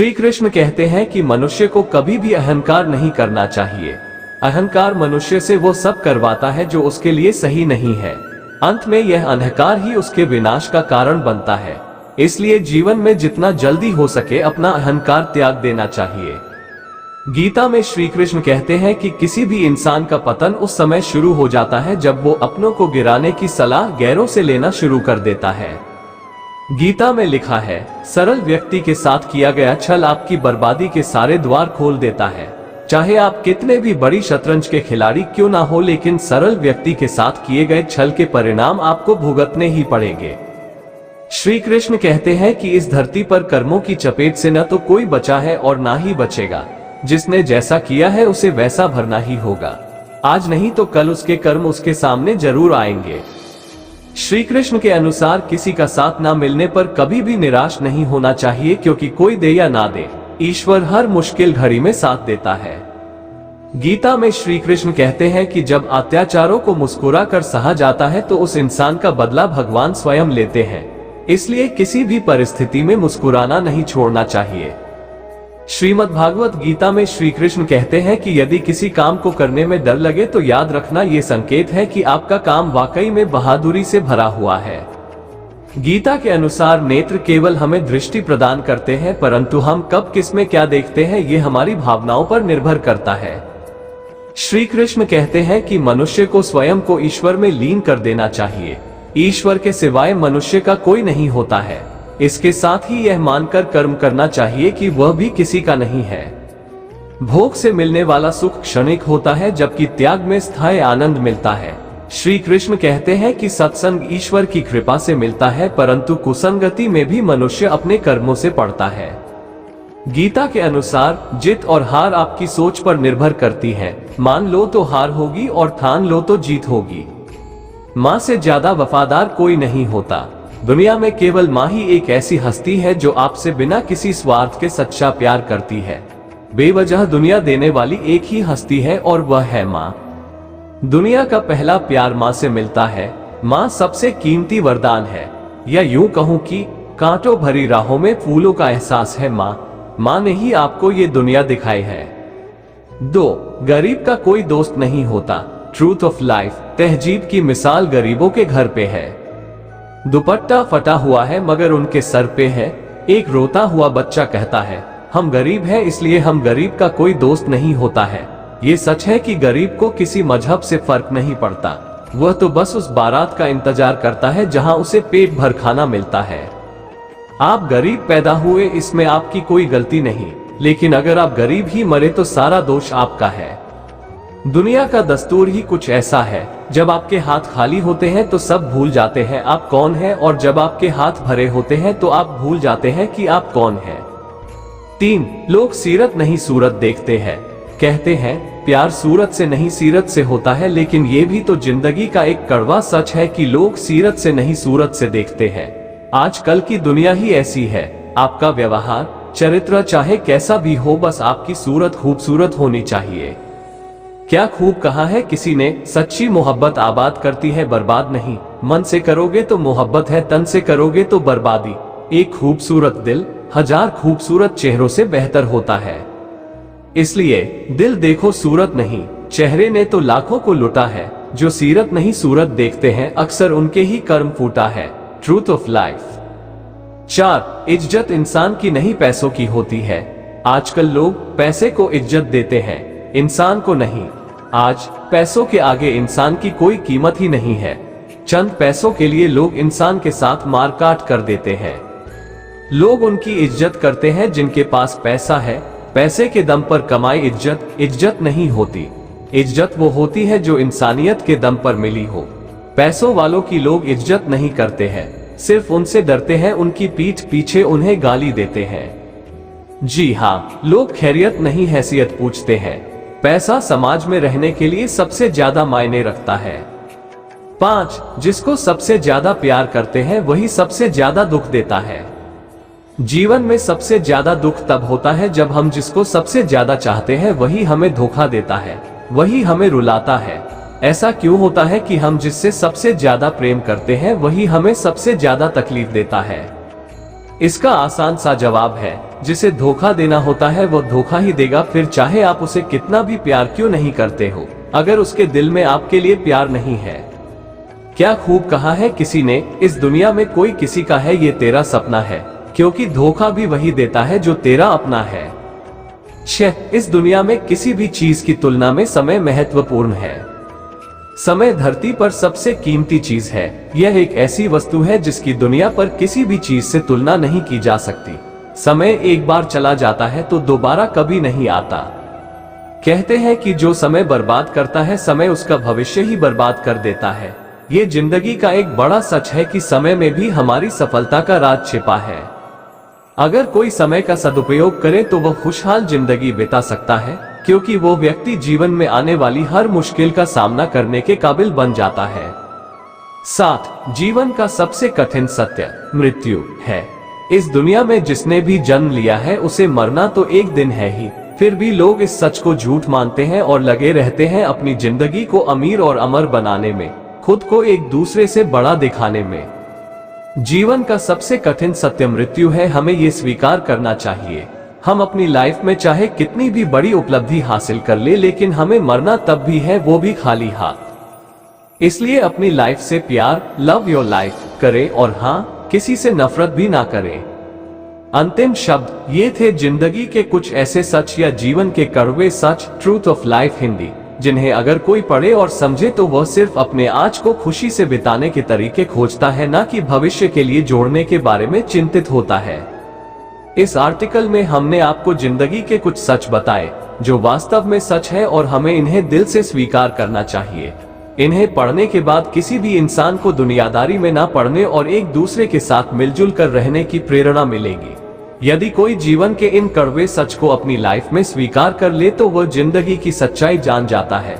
श्री कृष्ण कहते हैं कि मनुष्य को कभी भी अहंकार नहीं करना चाहिए। अहंकार मनुष्य से वो सब करवाता है जो उसके लिए सही नहीं है। अंत में यह अहंकार ही उसके विनाश का कारण बनता है। इसलिए जीवन में जितना जल्दी हो सके अपना अहंकार त्याग देना चाहिए। गीता में श्री कृष्ण कहते हैं कि किसी भी इंसान का पतन उस समय शुरू हो जाता है जब वो अपनों को गिराने की सलाह गैरों से लेना शुरू कर देता है। गीता में लिखा है, सरल व्यक्ति के साथ किया गया छल आपकी बर्बादी के सारे द्वार खोल देता है। चाहे आप कितने भी बड़ी शतरंज के खिलाड़ी क्यों ना हो, लेकिन सरल व्यक्ति के साथ किए गए छल के परिणाम आपको भुगतने ही पड़ेंगे। श्री कृष्ण कहते हैं कि इस धरती पर कर्मों की चपेट से न तो कोई बचा है और ना ही बचेगा। जिसने जैसा किया है उसे वैसा भरना ही होगा। आज नहीं तो कल उसके कर्म उसके सामने जरूर आएंगे। श्री कृष्ण के अनुसार किसी का साथ ना मिलने पर कभी भी निराश नहीं होना चाहिए, क्योंकि कोई दे या ना दे, ईश्वर हर मुश्किल घड़ी में साथ देता है। गीता में श्री कृष्ण कहते हैं कि जब अत्याचारों को मुस्कुरा कर सहा जाता है तो उस इंसान का बदला भगवान स्वयं लेते हैं। इसलिए किसी भी परिस्थिति में मुस्कुराना नहीं छोड़ना चाहिए। श्रीमद् भागवत गीता में श्री कृष्ण कहते हैं कि यदि किसी काम को करने में डर लगे तो याद रखना ये संकेत है कि आपका काम वाकई में बहादुरी से भरा हुआ है। गीता के अनुसार नेत्र केवल हमें दृष्टि प्रदान करते हैं, परंतु हम कब किस में क्या देखते हैं ये हमारी भावनाओं पर निर्भर करता है। श्री कृष्ण कहते हैं कि मनुष्य को स्वयं को ईश्वर में लीन कर देना चाहिए। ईश्वर के सिवाय मनुष्य का कोई नहीं होता है। इसके साथ ही यह मानकर कर्म करना चाहिए कि वह भी किसी का नहीं है। भोग से मिलने वाला सुख क्षणिक होता है, जबकि त्याग में स्थायी आनंद मिलता है। श्री कृष्ण कहते हैं कि सत्संग ईश्वर की कृपा से मिलता है, परंतु कुसंगति में भी मनुष्य अपने कर्मों से पड़ता है। गीता के अनुसार जीत और हार आपकी सोच पर निर्भर करती है। मान लो तो हार होगी और ठान लो तो जीत होगी। माँ से ज्यादा वफादार कोई नहीं होता। दुनिया में केवल माँ ही एक ऐसी हस्ती है जो आपसे बिना किसी स्वार्थ के सच्चा प्यार करती है। बेवजह दुनिया देने वाली एक ही हस्ती है और वह है माँ। दुनिया का पहला प्यार माँ से मिलता है। माँ सबसे कीमती वरदान है, या यूं कहूं कि कांटों भरी राहों में फूलों का एहसास है माँ ने ही आपको ये दुनिया दिखाई है। 2. गरीब का कोई दोस्त नहीं होता। Truth of life. तहजीब की मिसाल गरीबों के घर पे है। दुपट्टा फटा हुआ है मगर उनके सर पे है। एक रोता हुआ बच्चा कहता है, हम गरीब हैं इसलिए हम गरीब का कोई दोस्त नहीं होता है। ये सच है कि गरीब को किसी मजहब से फर्क नहीं पड़ता। वह तो बस उस बारात का इंतजार करता है जहां उसे पेट भर खाना मिलता है। आप गरीब पैदा हुए इसमें आपकी कोई गलती नहीं, लेकिन अगर आप गरीब ही मरे तो सारा दोष आपका है। दुनिया का दस्तूर ही कुछ ऐसा है, जब आपके हाथ खाली होते हैं तो सब भूल जाते हैं आप कौन हैं, और जब आपके हाथ भरे होते हैं तो आप भूल जाते हैं कि आप कौन हैं। 3. लोग सीरत नहीं सूरत देखते हैं। कहते हैं प्यार सूरत से नहीं सीरत से होता है, लेकिन ये भी तो जिंदगी का एक कड़वा सच है कि लोग सीरत से नहीं सूरत से देखते हैं। आजकल की दुनिया ही ऐसी है। आपका व्यवहार चरित्र चाहे कैसा भी हो, बस आपकी सूरत खूबसूरत होनी चाहिए। क्या खूब कहा है किसी ने, सच्ची मोहब्बत आबाद करती है बर्बाद नहीं। मन से करोगे तो मोहब्बत है, तन से करोगे तो बर्बादी। एक खूबसूरत दिल 1000 खूबसूरत चेहरों से बेहतर होता है। इसलिए दिल देखो सूरत नहीं। चेहरे ने तो लाखों को लुटा है, जो सीरत नहीं सूरत देखते हैं अक्सर उनके ही कर्म फूटा है। Truth of life. 4. इज्जत इंसान की नहीं पैसों की होती है। आजकल लोग पैसे को इज्जत देते हैं, इंसान को नहीं। आज पैसों के आगे इंसान की कोई कीमत ही नहीं है। चंद पैसों के लिए लोग इंसान के साथ मारकाट कर देते हैं। लोग उनकी इज्जत करते हैं जिनके पास पैसा है। पैसे के दम पर कमाई इज्जत नहीं होती। इज्जत वो होती है जो इंसानियत के दम पर मिली हो। पैसों वालों की लोग इज्जत नहीं करते हैं, सिर्फ उनसे डरते हैं, उनकी पीठ पीछे उन्हें गाली देते हैं। जी हाँ, लोग खैरियत नहीं हैसियत पूछते हैं। पैसा समाज में रहने के लिए सबसे ज्यादा मायने रखता है। 5. जिसको सबसे ज्यादा प्यार करते हैं वही सबसे ज्यादा दुख देता है। जीवन में सबसे ज्यादा दुख तब होता है जब हम जिसको सबसे ज्यादा चाहते हैं वही हमें धोखा देता है, वही हमें रुलाता है। ऐसा क्यों होता है कि हम जिससे सबसे ज्यादा प्रेम करते हैं वही हमें सबसे ज्यादा तकलीफ देता है। इसका आसान सा जवाब है, जिसे धोखा देना होता है वो धोखा ही देगा, फिर चाहे आप उसे कितना भी प्यार क्यों नहीं करते हो, अगर उसके दिल में आपके लिए प्यार नहीं है। क्या खूब कहा है किसी ने, इस दुनिया में कोई किसी का है ये तेरा सपना है, क्योंकि धोखा भी वही देता है जो तेरा अपना है। इस दुनिया में किसी भी चीज की तुलना में समय महत्वपूर्ण है। समय धरती पर सबसे कीमती चीज है। यह एक ऐसी वस्तु है जिसकी दुनिया पर किसी भी चीज से तुलना नहीं की जा सकती। समय एक बार चला जाता है तो दोबारा कभी नहीं आता। कहते हैं कि जो समय बर्बाद करता है, समय उसका भविष्य ही बर्बाद कर देता है। ये जिंदगी का एक बड़ा सच है कि समय में भी हमारी सफलता का राज छिपा है। अगर कोई समय का सदुपयोग करे तो वह खुशहाल जिंदगी बिता सकता है, क्योंकि वो व्यक्ति जीवन में आने वाली हर मुश्किल का सामना करने के काबिल बन जाता है। 7. जीवन का सबसे कठिन सत्य मृत्यु है। इस दुनिया में जिसने भी जन्म लिया है उसे मरना तो एक दिन है ही, फिर भी लोग इस सच को झूठ मानते हैं और लगे रहते हैं अपनी जिंदगी को अमीर और अमर बनाने में, खुद को एक दूसरे से बड़ा दिखाने में। जीवन का सबसे कठिन सत्य मृत्यु है। हमें ये स्वीकार करना चाहिए, हम अपनी लाइफ में चाहे कितनी भी बड़ी उपलब्धि हासिल कर ले, लेकिन हमें मरना तब भी है, वो भी खाली हाथ। इसलिए अपनी लाइफ से प्यार, लव योर लाइफ करें, और हाँ, किसी से नफरत भी ना करें। अंतिम शब्द ये थे जिंदगी के कुछ ऐसे सच या जीवन के कड़वे सच, ट्रूथ ऑफ लाइफ हिंदी, जिन्हें अगर कोई पढ़े और समझे तो वह सिर्फ अपने आज को खुशी से बिताने के तरीके खोजता है, ना कि भविष्य के लिए जोड़ने के बारे में चिंतित होता है। इस आर्टिकल में हमने आपको जिंदगी के कुछ सच बताए जो वास्तव में सच है, और हमें इन्हें दिल से स्वीकार करना चाहिए। इन्हें पढ़ने के बाद किसी भी इंसान को दुनियादारी में ना पड़ने और एक दूसरे के साथ मिलजुल कर रहने की प्रेरणा मिलेगी। यदि कोई जीवन के इन कड़वे सच को अपनी लाइफ में स्वीकार कर ले तो वह जिंदगी की सच्चाई जान जाता है।